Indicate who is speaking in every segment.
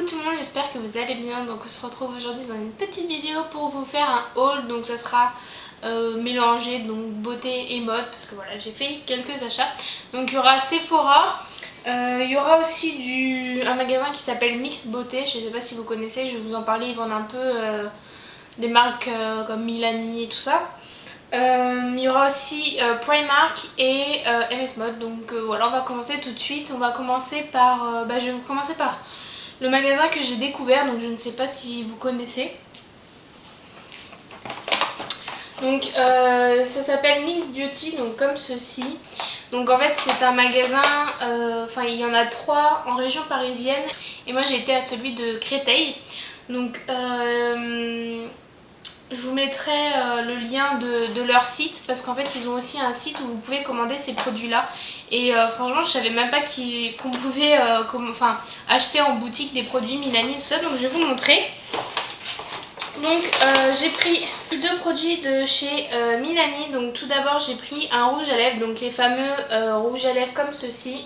Speaker 1: tout le monde, j'espère que vous allez bien. Donc on se retrouve aujourd'hui dans une petite vidéo pour vous faire un haul. Donc ça sera mélangé, donc beauté et mode, parce que voilà, j'ai fait quelques achats. Donc il y aura Sephora, il y aura aussi un magasin qui s'appelle Mix Beauté. Je sais pas si vous connaissez, je vais vous en parler. Ils vendent un peu des marques comme Milani et tout ça. Il y aura aussi Primark et MS Mode. Donc voilà, on va commencer tout de suite. On va commencer par je vais commencer par le magasin que j'ai découvert, donc je ne sais pas si vous connaissez. Donc ça s'appelle Mix Beauty, donc comme ceci. Donc en fait c'est un magasin, enfin il y en a 3 en région parisienne et moi j'ai été à celui de Créteil. Donc je vous mettrai le lien de leur site, parce qu'en fait ils ont aussi un site où vous pouvez commander ces produits là. Et franchement je savais même pas qu'on pouvait acheter en boutique des produits Milani et tout ça, donc je vais vous montrer. Donc j'ai pris 2 produits de chez Milani. Donc tout d'abord j'ai pris un rouge à lèvres, donc les fameux rouges à lèvres comme ceci.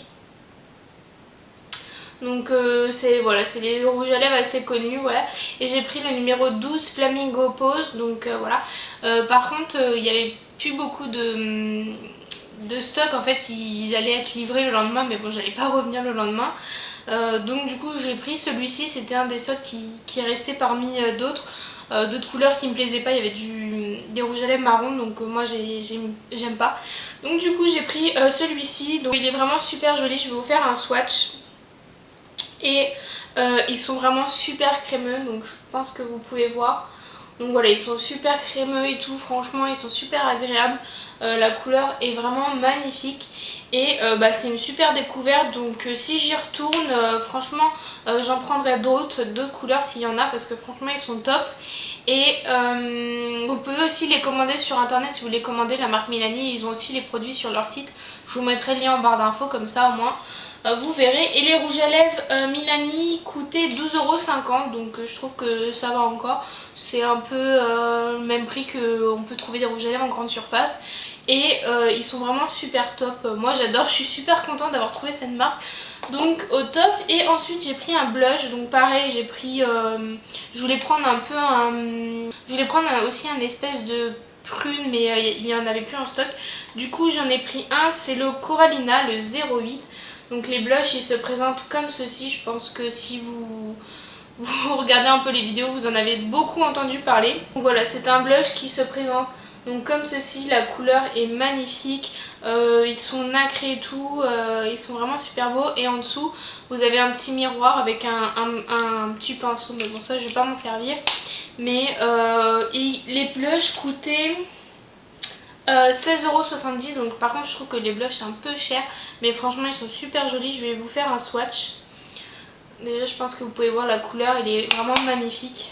Speaker 1: Donc c'est les rouges à lèvres assez connus, voilà. Et j'ai pris le numéro 12 Flamingo Pose, donc voilà. Par contre il n'y avait plus beaucoup de stock, en fait ils allaient être livrés le lendemain, mais bon j'allais pas revenir le lendemain. Donc du coup j'ai pris celui-ci, c'était un des stocks qui est resté parmi d'autres couleurs qui me plaisaient pas. Il y avait des rouges à lèvres marron, donc moi j'aime pas. Donc du coup j'ai pris celui-ci, donc il est vraiment super joli. Je vais vous faire un swatch. Et ils sont vraiment super crémeux, donc je pense que vous pouvez voir. Donc voilà, ils sont super crémeux et tout, franchement ils sont super agréables. La couleur est vraiment magnifique. Et c'est une super découverte, donc si j'y retourne, franchement j'en prendrai d'autres couleurs s'il y en a, parce que franchement ils sont top. Et vous pouvez aussi les commander sur internet si vous les commandez, la marque Milani, ils ont aussi les produits sur leur site. Je vous mettrai le lien en barre d'infos, comme ça au moins vous verrez. Et les rouges à lèvres Milani coûtaient 12,50 €, donc je trouve que ça va encore. C'est un peu le même prix qu'on peut trouver des rouges à lèvres en grande surface. Et ils sont vraiment super top. Moi j'adore, je suis super contente d'avoir trouvé cette marque. Donc au top. Et ensuite j'ai pris un blush, donc pareil j'ai pris, je voulais prendre aussi un espèce de prune, mais il n'y en avait plus en stock. Du coup j'en ai pris un, c'est le Corallina, le 08. Donc les blushs ils se présentent comme ceci. Je pense que si vous regardez un peu les vidéos, vous en avez beaucoup entendu parler. Donc voilà, c'est un blush qui se présente donc comme ceci. La couleur est magnifique, ils sont nacrés et tout, ils sont vraiment super beaux. Et en dessous vous avez un petit miroir avec un petit pinceau, mais bon ça je vais pas m'en servir. Mais les blushs coûtaient 16,70 €. Donc par contre je trouve que les blushs c'est un peu cher, mais franchement ils sont super jolis. Je vais vous faire un swatch. Déjà je pense que vous pouvez voir la couleur, elle est vraiment magnifique.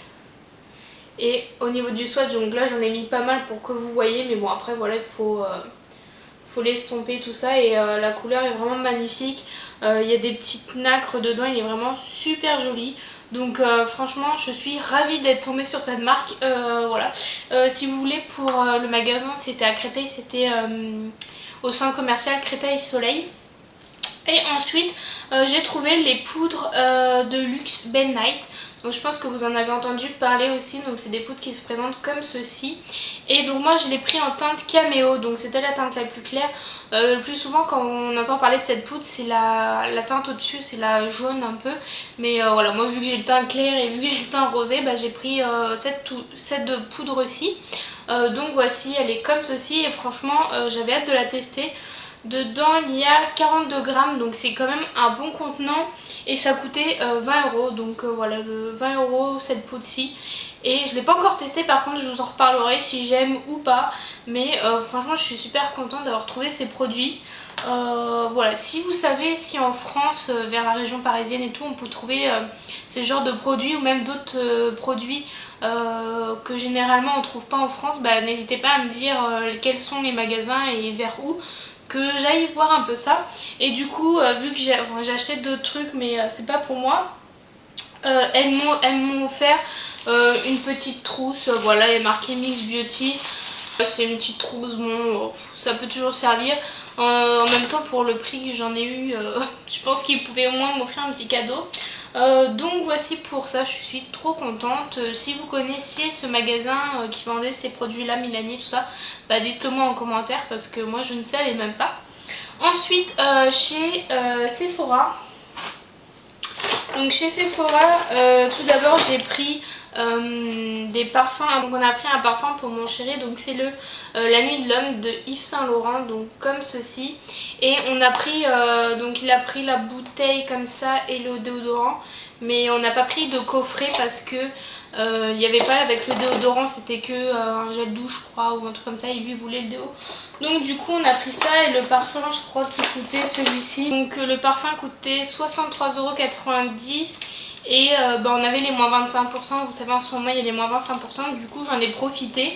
Speaker 1: Et au niveau du swatch, donc là j'en ai mis pas mal pour que vous voyez, mais bon après voilà, il faut l'estomper tout ça. Et la couleur est vraiment magnifique, il y a des petites nacres dedans, il est vraiment super joli. Donc franchement je suis ravie d'être tombée sur cette marque. Voilà. Si vous voulez, pour le magasin c'était à Créteil, c'était au centre commercial Créteil Soleil. Et ensuite j'ai trouvé les poudres de luxe Ben Night. Donc je pense que vous en avez entendu parler aussi. Donc c'est des poudres qui se présentent comme ceci. Et donc moi je l'ai pris en teinte caméo, donc c'était la teinte la plus claire. Le plus souvent quand on entend parler de cette poudre, c'est la teinte au dessus, c'est la jaune un peu. Mais voilà, moi vu que j'ai le teint clair et vu que j'ai le teint rosé, j'ai pris cette poudre-ci. Donc voici, elle est comme ceci et franchement j'avais hâte de la tester. Dedans il y a 42 grammes, donc c'est quand même un bon contenant. Et ça coûtait 20 €, donc voilà, 20 € cette poudre-ci. Et je ne l'ai pas encore testé, par contre je vous en reparlerai si j'aime ou pas. Mais franchement je suis super contente d'avoir trouvé ces produits. Voilà, si vous savez si en France, vers la région parisienne et tout, on peut trouver ce genre de produits, ou même d'autres produits que généralement on ne trouve pas en France, n'hésitez pas à me dire quels sont les magasins et vers où, que j'aille voir un peu ça. Et du coup vu que j'ai acheté d'autres trucs, mais c'est pas pour moi, elles m'ont offert une petite trousse. Voilà, elle est marquée Mix Beauty. C'est une petite trousse, bon ça peut toujours servir. En même temps pour le prix que j'en ai eu, je pense qu'ils pouvaient au moins m'offrir un petit cadeau. Donc voici pour ça, je suis trop contente. Si vous connaissiez ce magasin qui vendait ces produits là, Milani, tout ça, bah dites-le moi en commentaire parce que moi je ne savais même pas. Ensuite chez Sephora. Donc chez Sephora, tout d'abord j'ai pris des parfums. Donc on a pris un parfum pour mon chéri, donc c'est le La Nuit de l'Homme de Yves Saint Laurent, donc comme ceci. Et on a pris, donc il a pris la bouteille comme ça et le déodorant, mais on n'a pas pris de coffret parce que il n'y avait pas avec le déodorant, c'était que un gel douche je crois ou un truc comme ça, et lui voulait le déo. Donc du coup on a pris ça et le parfum je crois qu'il coûtait celui-ci. Donc le parfum coûtait 63,90 € et bah, on avait les moins 25%, vous savez en ce moment il y a les moins 25%, du coup j'en ai profité.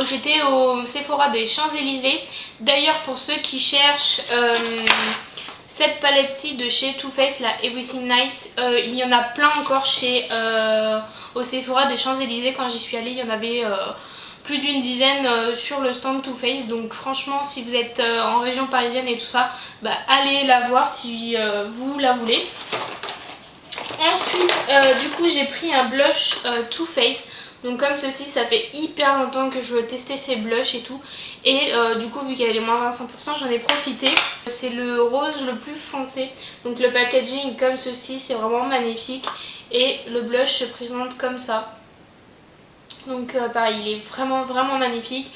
Speaker 1: J'étais au Sephora des Champs-Élysées. D'ailleurs pour ceux qui cherchent cette palette-ci de chez Too Faced, la Everything Nice, il y en a plein encore chez au Sephora des Champs-Élysées. Quand j'y suis allée il y en avait plus d'une dizaine sur le stand Too Faced. Donc franchement si vous êtes en région parisienne et tout ça, bah, allez la voir si vous la voulez. Ensuite du coup j'ai pris un blush Too Faced. Donc comme ceci, ça fait hyper longtemps que je veux tester ces blushs et tout. Et du coup vu qu'il y avait les moins 25%, j'en ai profité. C'est le rose le plus foncé. Donc le packaging comme ceci, c'est vraiment magnifique. Et le blush se présente comme ça. Donc pareil, il est vraiment magnifique.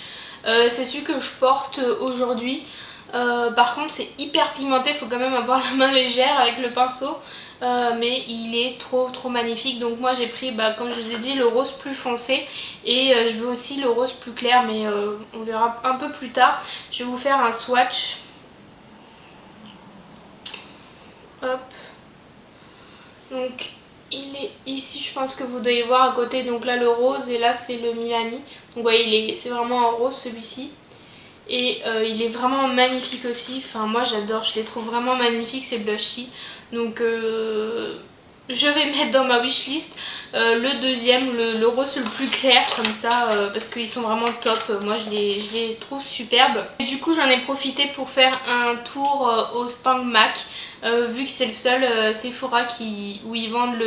Speaker 1: C'est celui que je porte aujourd'hui. Par contre c'est hyper pimenté, il faut quand même avoir la main légère avec le pinceau. Mais il est trop magnifique. Donc moi j'ai pris, bah, comme je vous ai dit, le rose plus foncé. Et je veux aussi le rose plus clair, mais on verra un peu plus tard. Je vais vous faire un swatch. Hop. Donc il est ici, je pense que vous devez voir à côté. Donc là le rose et là c'est le Milani. Donc vous voyez, c'est vraiment en rose celui-ci. Et il est vraiment magnifique aussi. Enfin moi j'adore, je les trouve vraiment magnifiques ces blushs-ci. Donc je vais mettre dans ma wishlist le deuxième, le rose le plus clair comme ça, parce qu'ils sont vraiment top. Moi je les trouve superbes. Et du coup j'en ai profité pour faire un tour au stand MAC, vu que c'est le seul Sephora où ils vendent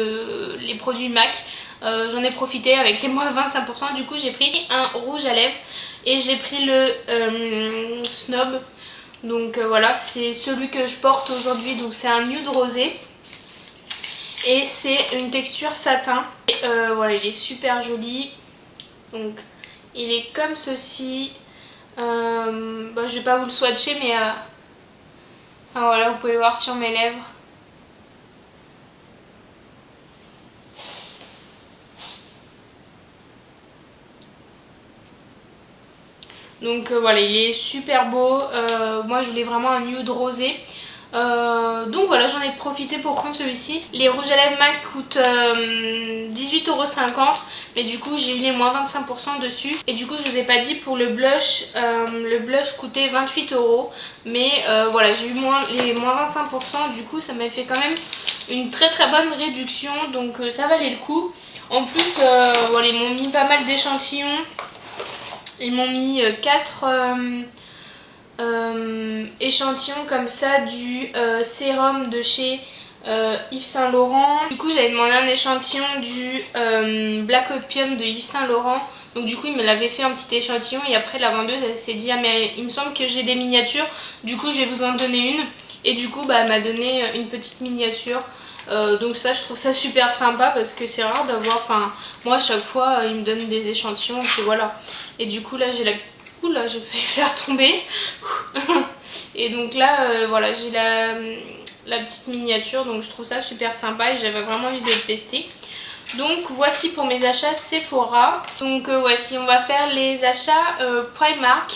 Speaker 1: les produits MAC. J'en ai profité avec les moins 25%. Du coup j'ai pris un rouge à lèvres et j'ai pris le Snob. Donc voilà, c'est celui que je porte aujourd'hui. Donc c'est un nude rosé et c'est une texture satin. Et, voilà, il est super joli. Donc il est comme ceci. Bah, je vais pas vous le swatcher, mais enfin, voilà, vous pouvez voir sur mes lèvres. Donc voilà, il est super beau. Moi je voulais vraiment un nude rosé. Donc voilà, j'en ai profité pour prendre celui-ci. Les rouges à lèvres MAC coûtent 18,50 €, mais du coup j'ai eu les moins 25% dessus. Et du coup je vous ai pas dit pour le blush coûtait 28 €. Mais voilà, j'ai eu les moins 25%, du coup ça m'a fait quand même une très bonne réduction. Donc ça valait le coup. En plus voilà, ils m'ont mis pas mal d'échantillons. Ils m'ont mis 4 échantillons comme ça du sérum de chez Yves Saint Laurent. Du coup j'avais demandé un échantillon du Black Opium de Yves Saint Laurent. Donc du coup il me l'avait fait un petit échantillon et après la vendeuse elle s'est dit ah mais il me semble que j'ai des miniatures, du coup je vais vous en donner une. Et du coup bah, elle m'a donné une petite miniature. Donc ça je trouve ça super sympa parce que c'est rare d'avoir, enfin moi à chaque fois ils me donnent des échantillons et voilà. Et du coup là j'ai la... Oula, j'ai failli faire tomber. Et donc là voilà, j'ai la petite miniature, donc je trouve ça super sympa et j'avais vraiment envie de le tester. Donc voici pour mes achats Sephora. Donc voici, on va faire les achats Primark.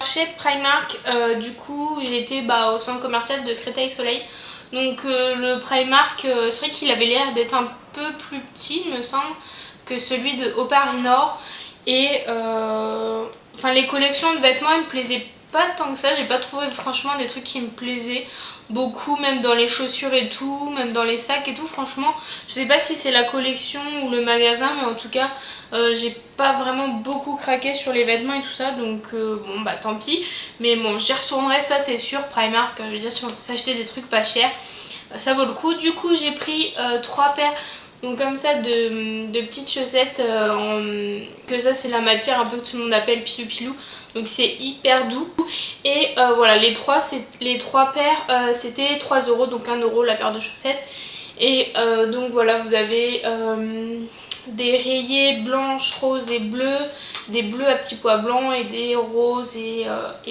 Speaker 1: Chez Primark du coup j'ai été au centre commercial de Créteil Soleil. Donc le Primark, c'est vrai qu'il avait l'air d'être un peu plus petit, il me semble, que celui de Au Paris Nord. Et enfin les collections de vêtements, ils me plaisaient pas tant que ça. J'ai pas trouvé franchement des trucs qui me plaisaient beaucoup, même dans les chaussures et tout, même dans les sacs et tout. Franchement, je sais pas si c'est la collection ou le magasin, mais en tout cas, j'ai pas vraiment beaucoup craqué sur les vêtements et tout ça. Donc bon bah tant pis. Mais bon, j'y retournerai, ça c'est sûr. Primark, je veux dire, si on peut s'acheter des trucs pas chers. ça vaut le coup. Du coup j'ai pris 3 paires donc comme ça de petites chaussettes, que ça c'est la matière un peu que tout le monde appelle pilou pilou. Donc c'est hyper doux. Et voilà, les trois paires c'était 3 €, donc 1 € la paire de chaussettes. Et donc voilà, vous avez des rayés blanches, roses et bleues, des bleus à petits pois blancs et des roses et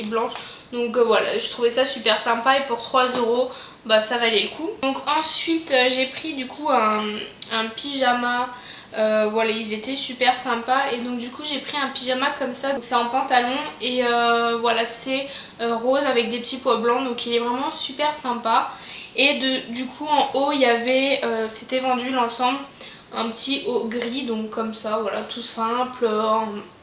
Speaker 1: blanches. Donc voilà, je trouvais ça super sympa et pour 3 € bah ça valait le coup. Donc ensuite j'ai pris du coup un pyjama. Voilà, ils étaient super sympas et donc du coup j'ai pris un pyjama comme ça, donc c'est en pantalon et voilà, c'est rose avec des petits pois blancs, donc il est vraiment super sympa. Et du coup en haut il y avait, c'était vendu l'ensemble, un petit haut gris, donc comme ça, voilà, tout simple,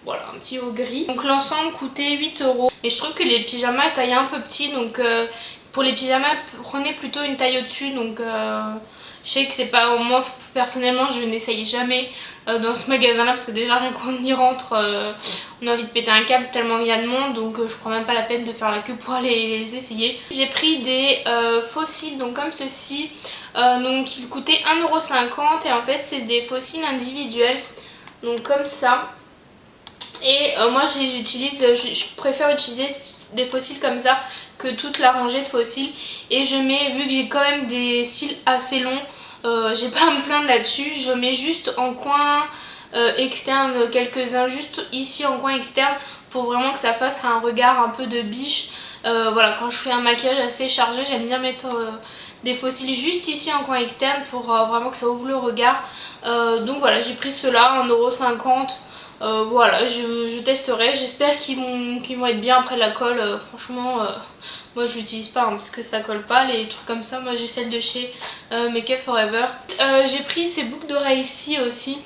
Speaker 1: voilà, un petit haut gris. Donc l'ensemble coûtait 8 €. Et je trouve que les pyjamas taillent un peu petit, donc pour les pyjamas prenez plutôt une taille au-dessus. Donc je sais que c'est pas, moi personnellement je n'essaye jamais dans ce magasin là parce que déjà rien qu'on y rentre on a envie de péter un câble tellement il y a de monde, donc je prends même pas la peine de faire la queue pour aller les essayer. J'ai pris des fossiles donc comme ceci, donc ils coûtaient 1,50 € et en fait c'est des fossiles individuels donc comme ça. Et moi je les utilise, je préfère utiliser des fossiles comme ça que toute la rangée de fossiles. Et je mets, vu que j'ai quand même des cils assez longs, j'ai pas à me plaindre là-dessus, je mets juste en coin externe quelques-uns, juste ici en coin externe, pour vraiment que ça fasse un regard un peu de biche. Voilà, quand je fais un maquillage assez chargé, j'aime bien mettre des fossiles juste ici en coin externe pour vraiment que ça ouvre le regard. Donc voilà, j'ai pris ceux-là, 1,50 €. Voilà, je testerai, j'espère qu'ils vont être bien. Après la colle, franchement, moi je l'utilise pas parce que ça colle pas, les trucs comme ça. Moi j'ai celle de chez Make Up Forever. J'ai pris ces boucles d'oreilles ci aussi.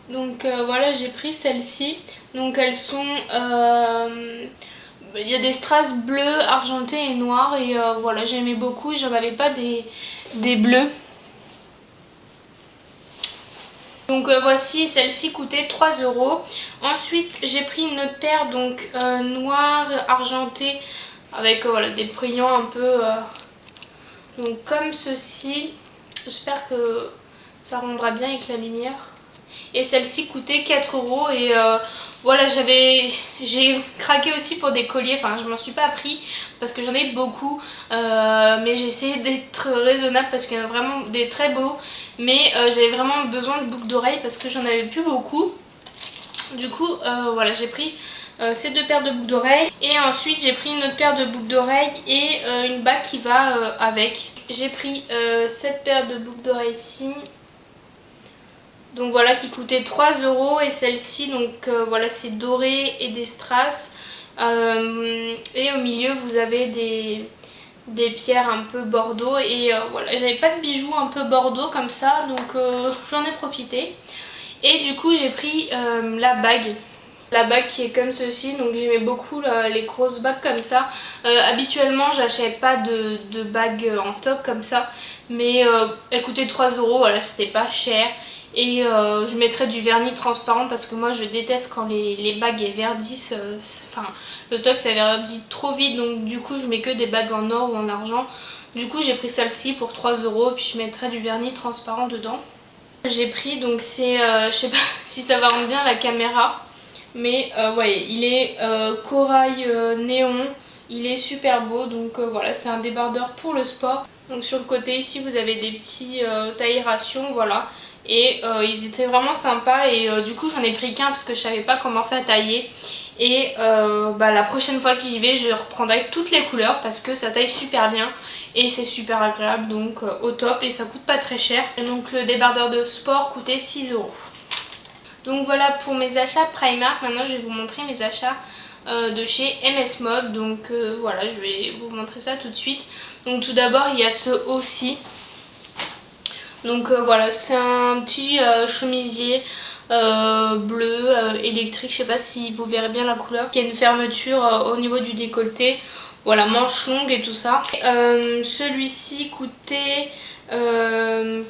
Speaker 1: Donc voilà, j'ai pris celles-ci. Donc elles sont... il y a des strass bleus, argentés et noirs. Et voilà, j'aimais beaucoup, j'en avais pas des bleus. Donc voici, celle-ci coûtait 3 €. Ensuite j'ai pris une autre paire donc noire argentée avec voilà, des brillants un peu donc comme ceci. J'espère que ça rendra bien avec la lumière. Et celle-ci coûtait 4 € et voilà, j'ai craqué aussi pour des colliers, enfin je m'en suis pas pris parce que j'en ai beaucoup, mais j'ai essayé d'être raisonnable parce qu'il y en a vraiment des très beaux, mais j'avais vraiment besoin de boucles d'oreilles parce que j'en avais plus beaucoup. Du coup voilà, j'ai pris ces 2 paires de boucles d'oreilles et ensuite j'ai pris une autre paire de boucles d'oreilles et une bague qui va avec. J'ai pris cette paire de boucles d'oreilles ici. Donc voilà, qui coûtait 3 € et celle-ci donc voilà, c'est doré et des strass et au milieu vous avez des pierres un peu bordeaux et voilà, j'avais pas de bijoux un peu bordeaux comme ça, donc j'en ai profité. Et du coup j'ai pris la bague qui est comme ceci, donc j'aimais beaucoup les grosses bagues comme ça. Habituellement j'achète pas de bagues en toc comme ça, mais elle coûtait 3 €, voilà, c'était pas cher. Et je mettrai du vernis transparent parce que moi je déteste quand les bagues verdissent, enfin le toc ça verdit trop vite, donc du coup je mets que des bagues en or ou en argent. Du coup j'ai pris celle-ci pour 3 € puis je mettrai du vernis transparent dedans. J'ai pris donc c'est, je sais pas si ça va rendre bien la caméra, mais voyez, il est corail néon, il est super beau, donc voilà, c'est un débardeur pour le sport. Donc sur le côté ici vous avez des petits aérations, voilà. Et ils étaient vraiment sympas et du coup j'en ai pris qu'un parce que je savais pas comment ça tailler. Et la prochaine fois que j'y vais je reprendrai toutes les couleurs parce que ça taille super bien et c'est super agréable, donc au top, et ça coûte pas très cher. Et donc le débardeur de sport coûtait 6 €. Donc voilà pour mes achats Primark. Maintenant je vais vous montrer mes achats de chez MS Mode. Donc voilà, je vais vous montrer ça tout de suite. Donc tout d'abord il y a ce haut-ci. Donc voilà, c'est un petit chemisier bleu électrique, je sais pas si vous verrez bien la couleur, qui a une fermeture au niveau du décolleté, voilà, manche longue et tout ça. Celui-ci coûtait 15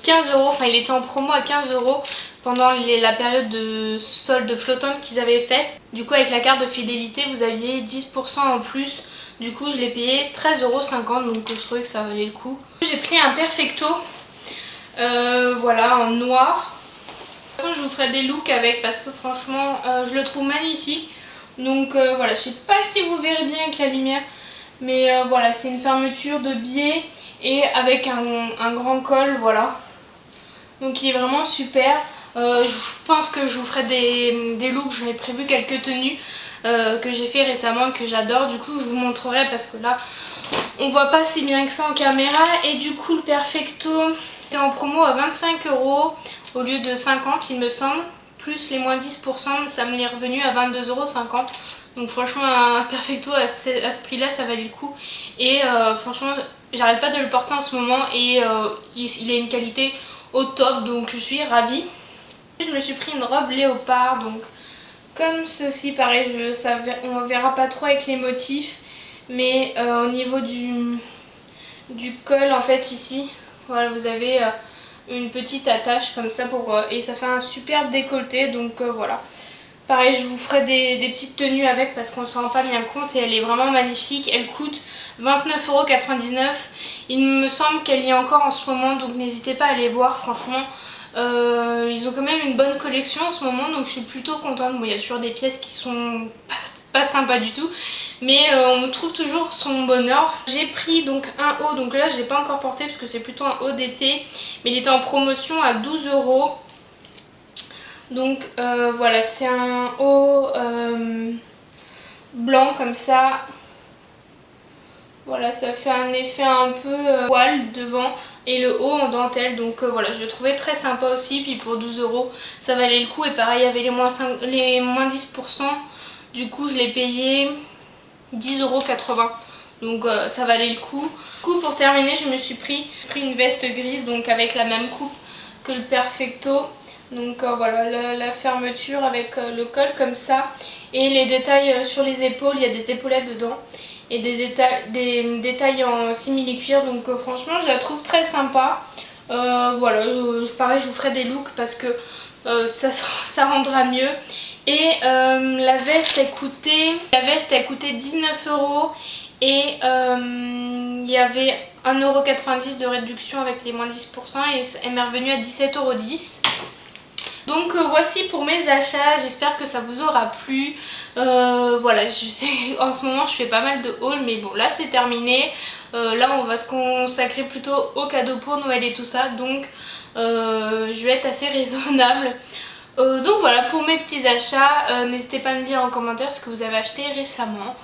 Speaker 1: €, enfin il était en promo à 15 € pendant la période de solde flottante qu'ils avaient faite. Du coup avec la carte de fidélité vous aviez 10% en plus Du coup je l'ai payé 13,50 €, donc je trouvais que ça valait le coup. J'ai pris un Perfecto, voilà, en noir. De toute façon je vous ferai des looks avec parce que franchement je le trouve magnifique. Donc voilà, je sais pas si vous verrez bien avec la lumière, mais voilà, c'est une fermeture de biais et avec un grand col, voilà. Donc il est vraiment super. Je pense que je vous ferai des looks, j'en ai prévu quelques tenues que j'ai fait récemment, que j'adore. Du coup je vous montrerai parce que là on voit pas si bien que ça en caméra. Et du coup le Perfecto était en promo à 25 € au lieu de 50 il me semble. Plus les moins 10%, ça me l'est revenu à 22,50 €. Donc franchement un Perfecto à ce prix là ça valait le coup. Et franchement j'arrête pas de le porter en ce moment et il a une qualité au top, donc je suis ravie. Je me suis pris une robe léopard, donc comme ceci, pareil, on verra pas trop avec les motifs, mais au niveau du col en fait ici, voilà, vous avez une petite attache comme ça et ça fait un superbe décolleté, donc voilà. Pareil, je vous ferai des petites tenues avec parce qu'on ne s'en rend pas bien compte et elle est vraiment magnifique. Elle coûte 29,99 €. Il me semble qu'elle y est encore en ce moment, donc n'hésitez pas à aller voir, franchement. Ils ont quand même une bonne collection en ce moment, donc je suis plutôt contente. Bon, il y a toujours des pièces qui sont pas sympas du tout, mais on trouve toujours son bonheur. J'ai pris donc un haut, donc là je l'ai pas encore porté parce que c'est plutôt un haut d'été, mais il était en promotion à 12 €. Donc voilà, c'est un haut blanc comme ça. Voilà, ça fait un effet un peu poil devant et le haut en dentelle. Donc voilà, je le trouvais très sympa aussi. Puis pour 12 € ça valait le coup. Et pareil, il y avait les moins 10%. Du coup, je l'ai payé 10,80 €. Donc ça valait le coup. Du coup, pour terminer, je me suis pris une veste grise, donc avec la même coupe que le Perfecto. Donc voilà, la fermeture avec le col comme ça. Et les détails sur les épaules, il y a des épaulettes dedans. Et des détails en simili-cuir. Donc franchement, je la trouve très sympa. Voilà, pareil, je vous ferai des looks parce que ça rendra mieux. Et la veste, elle coûtait 19 € et il y avait 1,90 € de réduction avec les moins 10% et elle m'est revenue à 17,10 €. Donc voici pour mes achats, j'espère que ça vous aura plu. Voilà, je sais en ce moment je fais pas mal de hauls, mais bon là c'est terminé. Là on va se consacrer plutôt aux cadeaux pour Noël et tout ça, donc je vais être assez raisonnable. Donc voilà pour mes petits achats, n'hésitez pas à me dire en commentaire ce que vous avez acheté récemment.